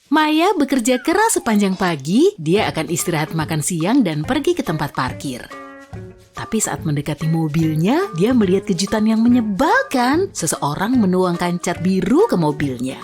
Maya bekerja keras sepanjang pagi, dia akan istirahat makan siang dan pergi ke tempat parkir. Tapi saat mendekati mobilnya, dia melihat kejutan yang menyebalkan. Seseorang menuangkan cat biru ke mobilnya.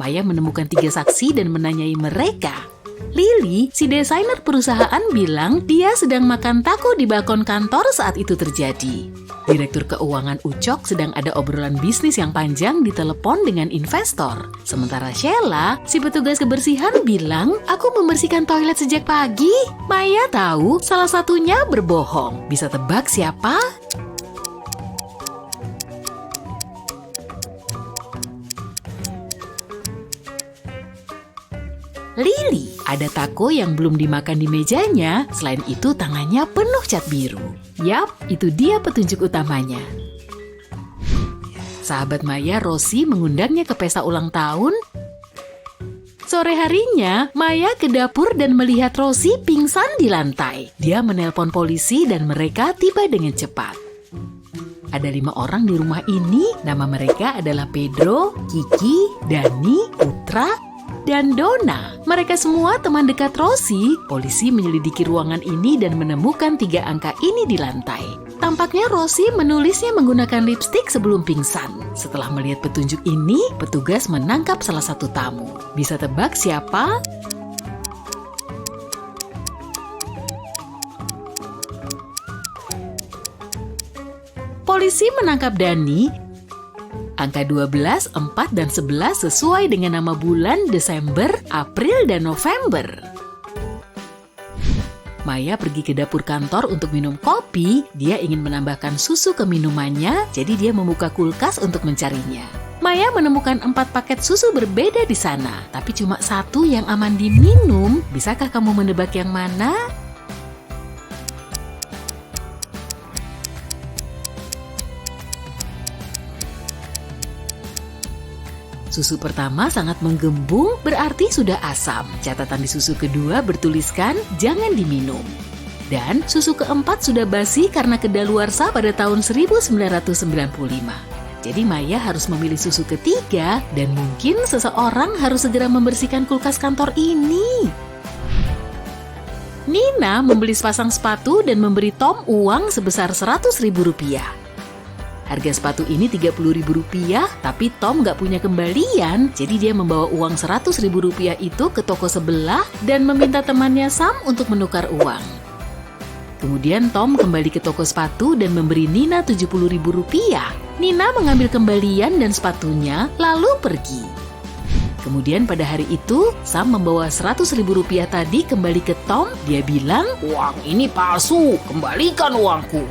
Maya menemukan 3 saksi dan menanyai mereka. Lily, si desainer perusahaan, bilang dia sedang makan taco di balkon kantor saat itu terjadi. Direktur keuangan Ucok sedang ada obrolan bisnis yang panjang di telepon dengan investor. Sementara Sheila, si petugas kebersihan, bilang, "Aku membersihkan toilet sejak pagi." Maya tahu salah satunya berbohong. Bisa tebak siapa? Lily, ada taco yang belum dimakan di mejanya, selain itu tangannya penuh cat biru. Yap, itu dia petunjuk utamanya. Sahabat Maya, Rosie, mengundangnya ke pesta ulang tahun. Sore harinya, Maya ke dapur dan melihat Rosie pingsan di lantai. Dia menelpon polisi dan mereka tiba dengan cepat. Ada 5 orang di rumah ini, nama mereka adalah Pedro, Kiki, Dani, Putra, dan Donna. Mereka semua teman dekat Rosie. Polisi menyelidiki ruangan ini dan menemukan 3 angka ini di lantai. Tampaknya Rosie menulisnya menggunakan lipstik sebelum pingsan. Setelah melihat petunjuk ini, petugas menangkap salah satu tamu. Bisa tebak siapa? Polisi menangkap Dani. Angka 12, 4, dan 11 sesuai dengan nama bulan Desember, April, dan November. Maya pergi ke dapur kantor untuk minum kopi. Dia ingin menambahkan susu ke minumannya, jadi dia membuka kulkas untuk mencarinya. Maya menemukan 4 paket susu berbeda di sana, tapi cuma 1 yang aman diminum. Bisakah kamu menebak yang mana? Susu pertama sangat menggembung, berarti sudah asam. Catatan di susu kedua bertuliskan, jangan diminum. Dan susu keempat sudah basi karena kedaluarsa pada tahun 1995. Jadi Maya harus memilih susu ketiga, dan mungkin seseorang harus segera membersihkan kulkas kantor ini. Nina membeli sepasang sepatu dan memberi Tom uang sebesar Rp100.000. Harga sepatu ini Rp30.000, tapi Tom nggak punya kembalian, jadi dia membawa uang Rp100.000 itu ke toko sebelah dan meminta temannya Sam untuk menukar uang. Kemudian Tom kembali ke toko sepatu dan memberi Nina Rp70.000. Nina mengambil kembalian dan sepatunya, lalu pergi. Kemudian pada hari itu, Sam membawa Rp100.000 tadi kembali ke Tom. Dia bilang, "Uang ini palsu, kembalikan uangku."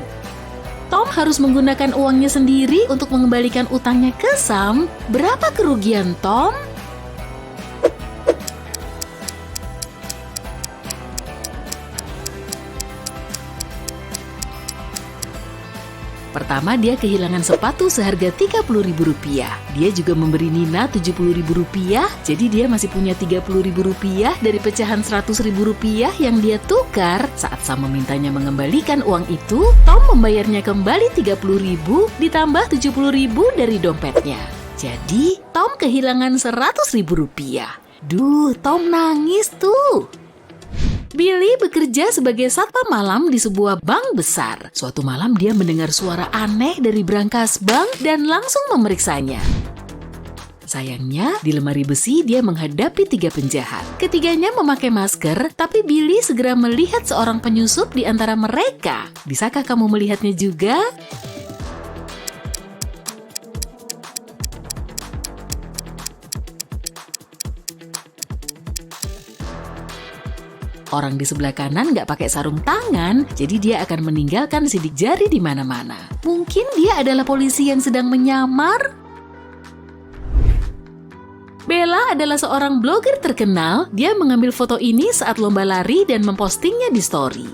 Tom harus menggunakan uangnya sendiri untuk mengembalikan utangnya ke Sam. Berapa kerugian Tom? Pertama, dia kehilangan sepatu seharga Rp30.000. Dia juga memberi Nina Rp70.000, jadi dia masih punya Rp30.000 dari pecahan Rp100.000 yang dia tukar. Saat Sam memintanya mengembalikan uang itu, Tom membayarnya kembali Rp30.000 ditambah Rp70.000 dari dompetnya. Jadi, Tom kehilangan Rp100.000. Duh, Tom nangis tuh. Billy bekerja sebagai satpam malam di sebuah bank besar. Suatu malam dia mendengar suara aneh dari brankas bank dan langsung memeriksanya. Sayangnya, di lemari besi dia menghadapi 3 penjahat. Ketiganya memakai masker, tapi Billy segera melihat seorang penyusup di antara mereka. Bisakah kamu melihatnya juga? Orang di sebelah kanan nggak pakai sarung tangan, jadi dia akan meninggalkan sidik jari di mana-mana. Mungkin dia adalah polisi yang sedang menyamar. Bella adalah seorang blogger terkenal. Dia mengambil foto ini saat lomba lari dan mempostingnya di story.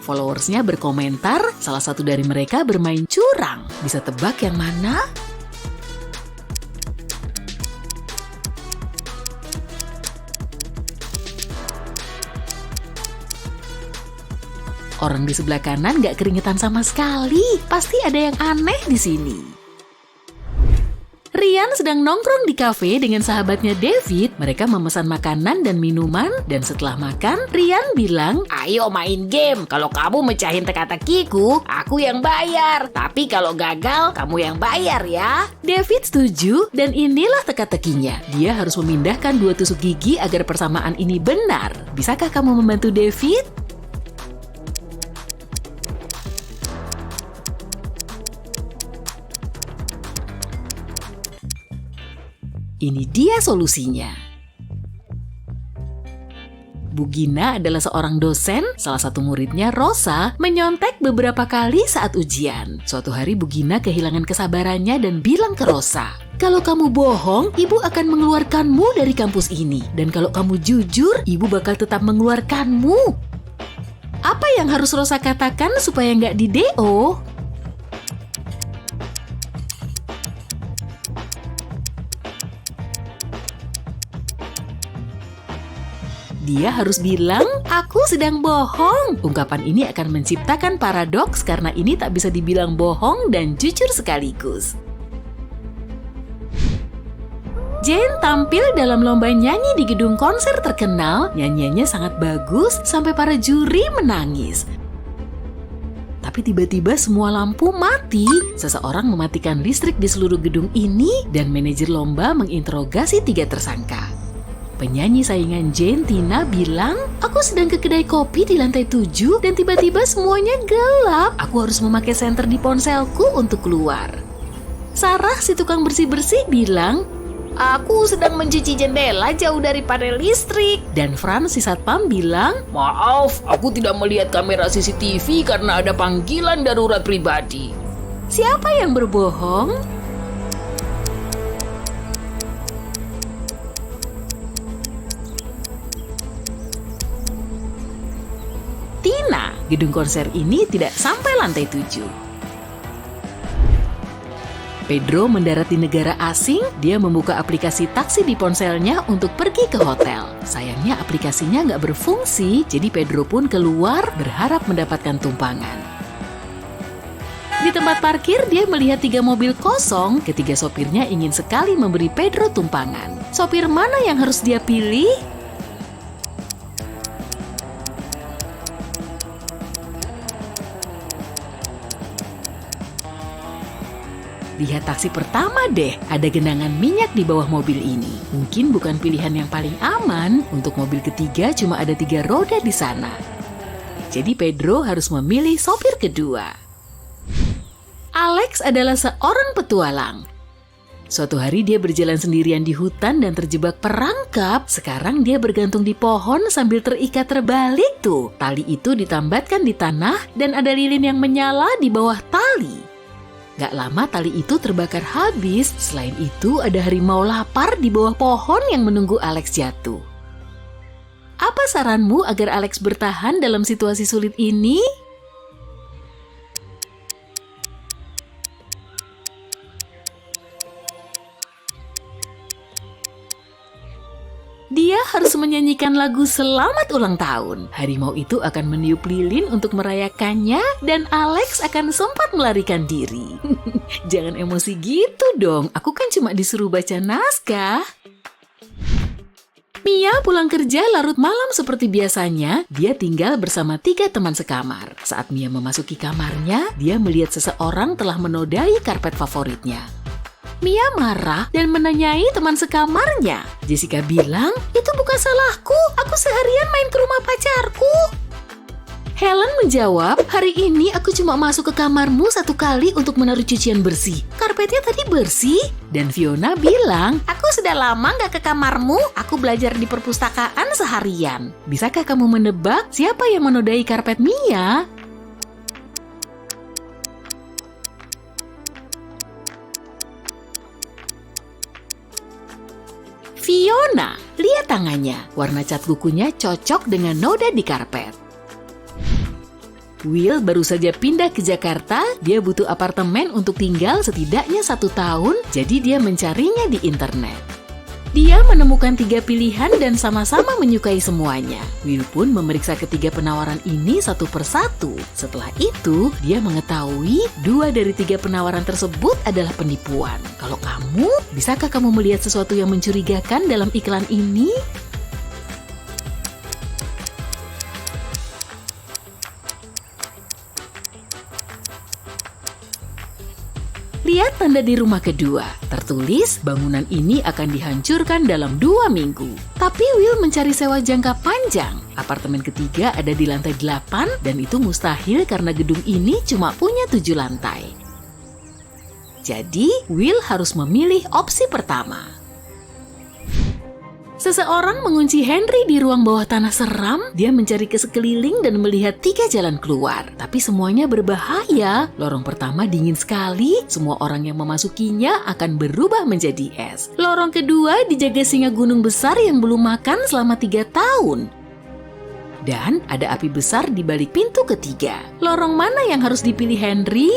Followersnya berkomentar, salah satu dari mereka bermain curang. Bisa tebak yang mana? Orang di sebelah kanan nggak keringetan sama sekali. Pasti ada yang aneh di sini. Rian sedang nongkrong di kafe dengan sahabatnya David. Mereka memesan makanan dan minuman, dan setelah makan, Rian bilang, Ayo main game. Kalau kamu mecahin teka-tekiku, aku yang bayar. Tapi kalau gagal, kamu yang bayar ya. David setuju, dan inilah teka-tekinya. Dia harus memindahkan 2 tusuk gigi agar persamaan ini benar. Bisakah kamu membantu David? Ini dia solusinya. Bu Gina adalah seorang dosen, salah satu muridnya Rosa menyontek beberapa kali saat ujian. Suatu hari Bu Gina kehilangan kesabarannya dan bilang ke Rosa, "Kalau kamu bohong, ibu akan mengeluarkanmu dari kampus ini. Dan kalau kamu jujur, ibu bakal tetap mengeluarkanmu." Apa yang harus Rosa katakan supaya nggak di-DO? Dia harus bilang, "Aku sedang bohong." Ungkapan ini akan menciptakan paradoks karena ini tak bisa dibilang bohong dan jujur sekaligus. Jane tampil dalam lomba nyanyi di gedung konser terkenal. Nyanyiannya sangat bagus sampai para juri menangis. Tapi tiba-tiba semua lampu mati. Seseorang mematikan listrik di seluruh gedung ini dan manajer lomba menginterogasi 3 tersangka. Penyanyi saingan Jane, Tina, bilang, "Aku sedang ke kedai kopi di lantai 7 dan tiba-tiba semuanya gelap. Aku harus memakai senter di ponselku untuk keluar." Sarah, si tukang bersih-bersih, bilang, Aku sedang mencuci jendela jauh dari panel listrik. Dan Franz, si satpam, bilang, Maaf, aku tidak melihat kamera CCTV karena ada panggilan darurat pribadi. siapa yang berbohong? Tina, gedung konser ini tidak sampai lantai 7. Pedro mendarat di negara asing. Dia membuka aplikasi taksi di ponselnya untuk pergi ke hotel. Sayangnya aplikasinya nggak berfungsi, jadi Pedro pun keluar berharap mendapatkan tumpangan. Di tempat parkir, dia melihat 3 mobil kosong. Ketiga sopirnya ingin sekali memberi Pedro tumpangan. Sopir mana yang harus dia pilih? Lihat taksi pertama deh, ada genangan minyak di bawah mobil ini. Mungkin bukan pilihan yang paling aman. Untuk mobil ketiga cuma ada 3 roda di sana. Jadi Pedro harus memilih sopir kedua. Alex adalah seorang petualang. Suatu hari dia berjalan sendirian di hutan dan terjebak perangkap. Sekarang dia bergantung di pohon sambil terikat terbalik tuh. Tali itu ditambatkan di tanah dan ada lilin yang menyala di bawah tali. Gak lama tali itu terbakar habis. Selain itu ada harimau lapar di bawah pohon yang menunggu Alex jatuh. Apa saranmu agar Alex bertahan dalam situasi sulit ini? Dia harus menyanyikan lagu Selamat Ulang Tahun. Harimau itu akan meniup lilin untuk merayakannya dan Alex akan sempat melarikan diri. Jangan emosi gitu dong, aku kan cuma disuruh baca naskah. Mia pulang kerja larut malam seperti biasanya. Dia tinggal bersama 3 teman sekamar. Saat Mia memasuki kamarnya, dia melihat seseorang telah menodai karpet favoritnya. Mia marah dan menanyai teman sekamarnya. Jessica bilang, "Itu bukan salahku, aku seharian main ke rumah pacarku." Helen menjawab, "Hari ini aku cuma masuk ke kamarmu 1 kali untuk menaruh cucian bersih. Karpetnya tadi bersih." Dan Fiona bilang, "Aku sudah lama nggak ke kamarmu, aku belajar di perpustakaan seharian." Bisakah kamu menebak siapa yang menodai karpet Mia? Fiona, lihat tangannya. Warna cat kukunya cocok dengan noda di karpet. Will baru saja pindah ke Jakarta. Dia butuh apartemen untuk tinggal setidaknya 1 tahun, jadi dia mencarinya di internet. Dia menemukan 3 pilihan dan sama-sama menyukai semuanya. Will pun memeriksa ketiga penawaran ini satu persatu. Setelah itu, dia mengetahui 2 dari 3 penawaran tersebut adalah penipuan. Kalau kamu, bisakah kamu melihat sesuatu yang mencurigakan dalam iklan ini? Lihat tanda di rumah kedua. Tertulis, bangunan ini akan dihancurkan dalam 2 minggu. Tapi Will mencari sewa jangka panjang. Apartemen ketiga ada di lantai 8 dan itu mustahil karena gedung ini cuma punya 7 lantai. Jadi, Will harus memilih opsi pertama. Seseorang mengunci Henry di ruang bawah tanah seram. Dia mencari ke sekeliling dan melihat 3 jalan keluar. Tapi semuanya berbahaya. Lorong pertama dingin sekali. Semua orang yang memasukinya akan berubah menjadi es. Lorong kedua dijaga singa gunung besar yang belum makan selama 3 tahun. Dan ada api besar di balik pintu ketiga. Lorong mana yang harus dipilih Henry?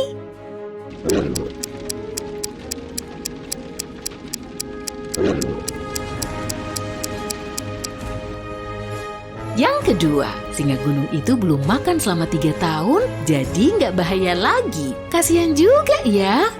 Yang kedua, singa gunung itu belum makan selama 3 tahun, jadi nggak bahaya lagi. Kasihan juga ya.